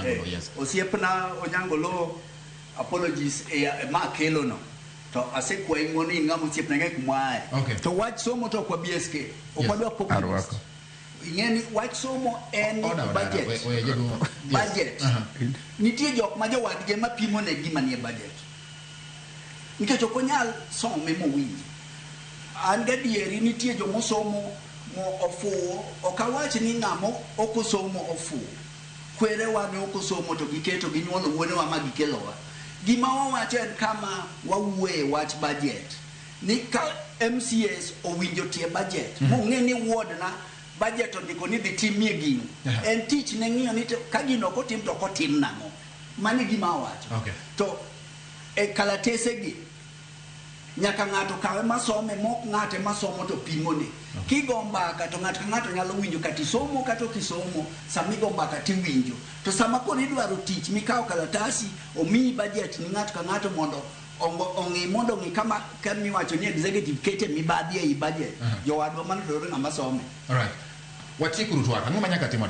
Onyangolo, yes. Osiepna Onyangolo, apologies, ma kelo no. To ase kwa ingoni ngamu osiepna ngai kumwae. Okay. To watch somo to kwa BSK. Okwadwa populist. Ingeni watch somo en budget. Budget. Nitie jok ma jowadge mapimo ne gima nie budget. Nikech ok onyal somo mo winji. An gadieri nitie jomo somo mo ofuo, okawach ni ngamo okosomo ofuo. Kwere wane okosomo to giketo ginyuolo wuone wa ma gikelowa. Gima wawacho en kama wawuoye wach budget. Ni ka MCAs owinjo tie budget. Mong'e ni ward na budget ondiko ni dhi timie gino. En tich ne ng'iyo ni ka gino kotim to kotim nang'o. Mani gima wawacho. Okay. To e kalatese gi nyaka ng'ato kawe masome mok ng'ate masomo to pimone. Kigombaka to ng'ato ka ng'ato nyalo winjo kati somo kato kisomo samigombaka ti winjo. To sama koni idwaro tich mikao kalatasi omiyi budget ni ng'ato ka ng'ato mondo ong'i mondo ng'i kama kamiwacho ni executive kete mibadhi e budget. Jowadwa man dore ng'ama some. All right. Wachikuru twaka, ng'o manyaka timo